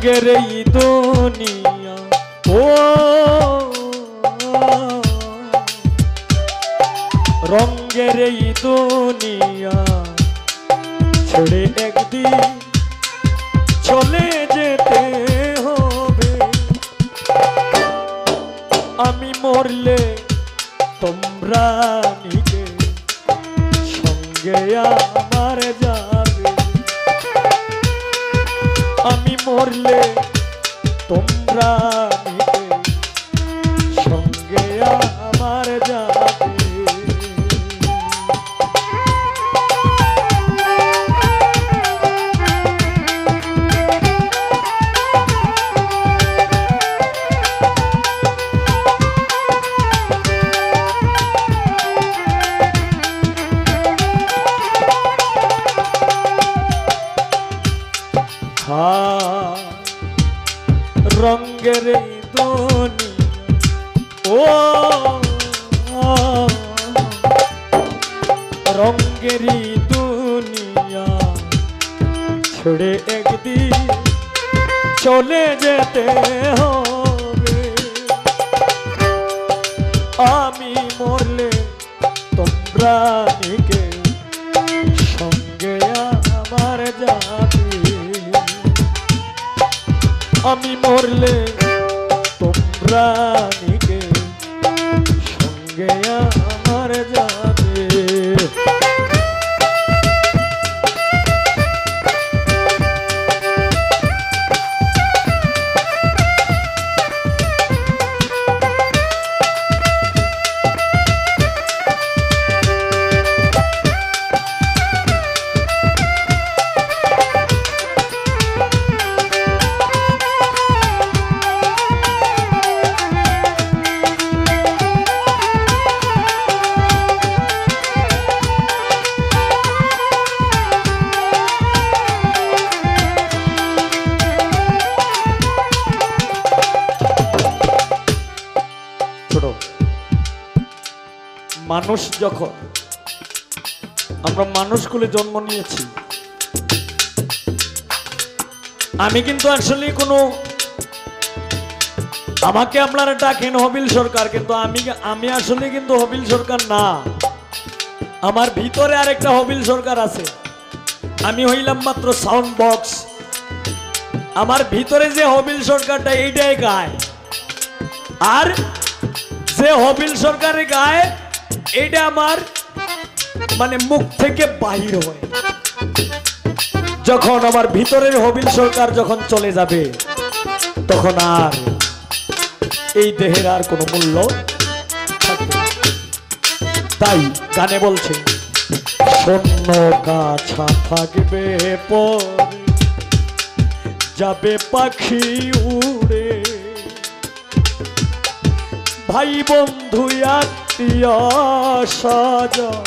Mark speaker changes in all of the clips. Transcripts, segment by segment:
Speaker 1: রঙের এই দুনিয়া ও রঙের এই দুনিয়া ছেড়ে একদিন চলে যেতে হবে। আমি মরলে তোমরা নিজে সঙ্গে আমার যাবে। আমি মরলে তোমরা নিজে সঙ্গে আমার যাবে। রঙের দুনিয়া ও রঙের দুনিয়া ছেড়ে একদিন চলে যেতে হবে। আমি মরলে তোমরা নিকে সঙ্গে আমার যাবে। আমি মরলে তোমরা নিকে সঙ্গে আমার যাবে। মানুষ যখন আমরা মানুষগুলো জন্ম নিয়েছি, আমি কিন্তু আসলে কোনো আমাকে আপনারা ডাকেন হবিল সরকার, কিন্তু আমি আসলে কিন্তু হবিল সরকার না। আমার ভিতরে আরেকটা হবিল সরকার আছে। আমি হইলাম মাত্র সাউন্ড বক্স। আমার ভিতরে যে হবিল সরকারটা এইটাই গায়, আর যে হবিল সরকারে গায় এটা আমার মানে মুখ থেকে বাহির হয়। যখন আমার ভিতরের হবিল সরকার যখন চলে যাবে, তখন আর এই দেহের আর কোনো মূল্য থাকবে। তাই গানে বলছে, শূন্য কাছা থাকবে পরে যাবে পাখি উড়ে, ভাই বন্ধু আত্মীয় স্বজন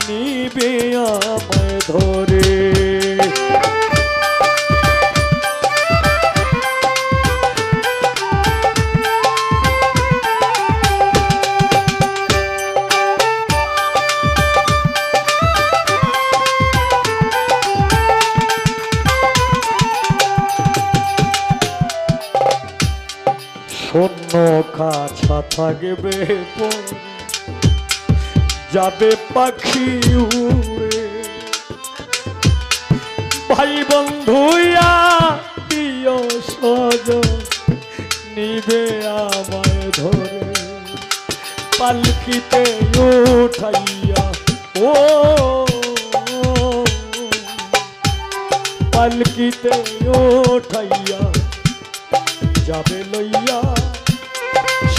Speaker 1: নিবে আমায় ধরে। শূন্য কাছা থাকবে পরে যাবে পাখি উড়ে, ভাই বন্ধু আত্মীয় স্বজন নিবে আমায় ধরে। পালকিতে উঠাইয়া ও পালকিতে উঠাইয়া যাবে লইয়া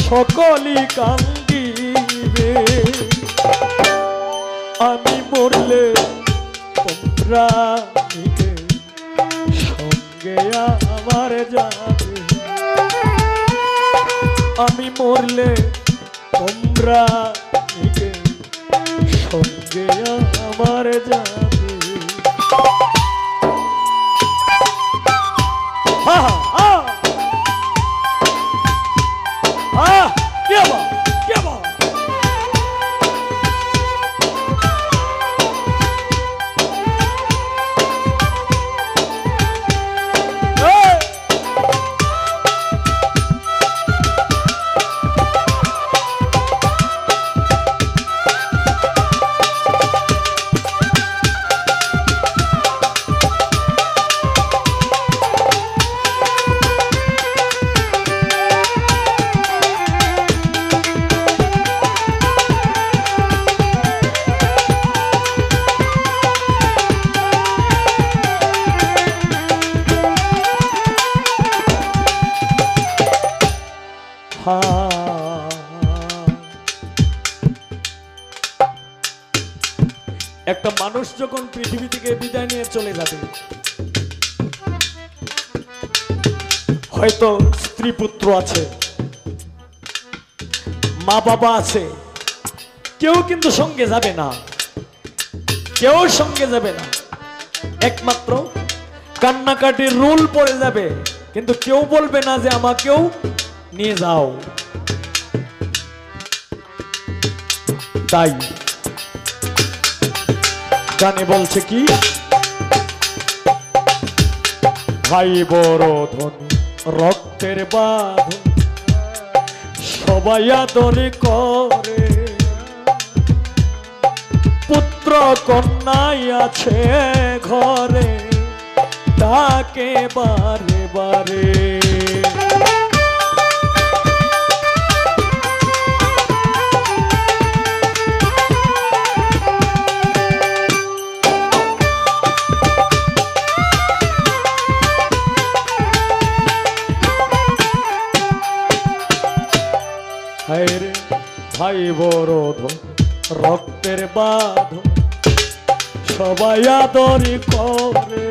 Speaker 1: সকলি কান্দিবে। আমি মরলে তোমরা নিকে সঙ্গে আমার যাবে। আমি মরলে তোমরা নিকে সঙ্গে আমার যাবে। হা হা একটা মানুষ যখন পৃথিবী থেকে বিদায় নিয়ে চলে যাবে, হয়তো স্ত্রী পুত্র আছে, মা বাবা আছে, কেউ কিন্তু সঙ্গে যাবে না, কেউ সঙ্গে যাবে না। একমাত্র কান্নাকাটির রুল পড়ে যাবে, কিন্তু কেউ বলবে না যে আমাকেও নিয়ে যাও। তাই গানে বলছে কি, ভাই বড় ধনী রক্তের বাঁধন সবাই আদরে করে, পুত্র কন্যাই আছে ঘরে তাকে বারে বারে। ভাই বড় রক্তের বাঁধন সবাই আদরি করে,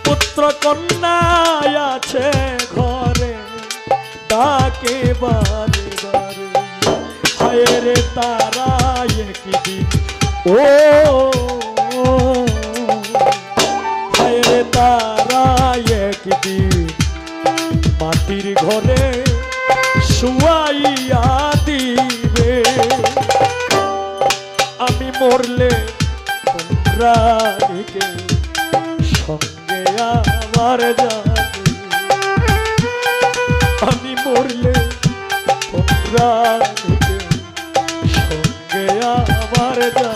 Speaker 1: পুত্র কন্যাই আছে ঘরে তাকে বারে বারে। হায় রে তারা একদিন, ও হায় রে তারা একদিন মাটির ঘরে শুয়াইয়া দিবে। আমি মরলে তোমরা সঙ্গে আমার যাবে, আমি মরলে তোমরা সঙ্গে আমার যাবে।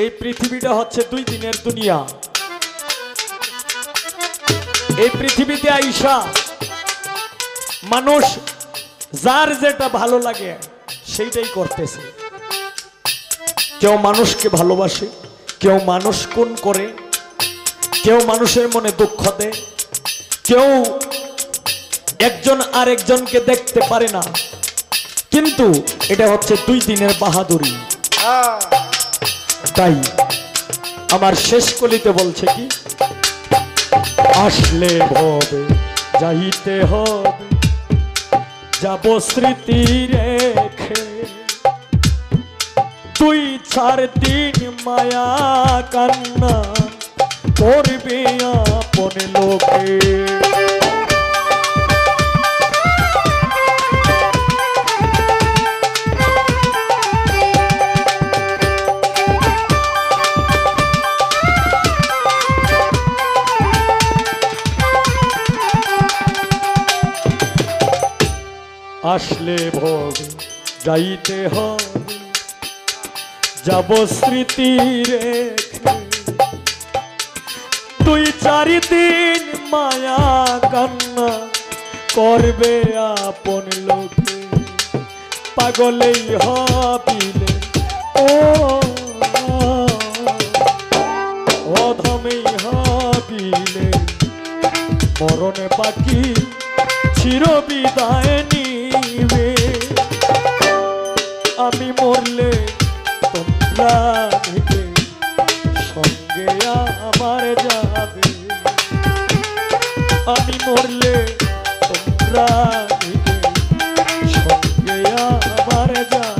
Speaker 1: এই পৃথিবীটা হচ্ছে 2 দিনের দুনিয়া। এই পৃথিবীতে আইসা মানুষ যার যেটা ভালো লাগে সেইটাই করতেছে। কেউ মানুষকে ভালোবাসে, কেউ মানুষ খুন করে, কেউ মানুষের মনে দুঃখ দেয়, কেউ একজন আরেকজনকে দেখতে পারে না। কিন্তু এটা হচ্ছে 2 দিনের বাহাদুরি। তাই আমার শেষ কলিতে বলছে কি, আসলে ভবে যাইতে হবে, যাব স্মৃতি রেখে, 2-4 দিন মায়া কান্না করবে আপন লোকে। আসলে ভবে যাইতে হবে, যাব স্মৃতি রেখে, 2-4 দিন মায়া কান্না করবে আপন লোকে। পাগলেই হবিলে ও অধমেই হবিলে, মরণে বাকি চির বিদায় নিবে। আমি মরলে তোমরা সঙ্গে আমার যাবে, আমি মরলে তোমরা সঙ্গে আমার যাবে।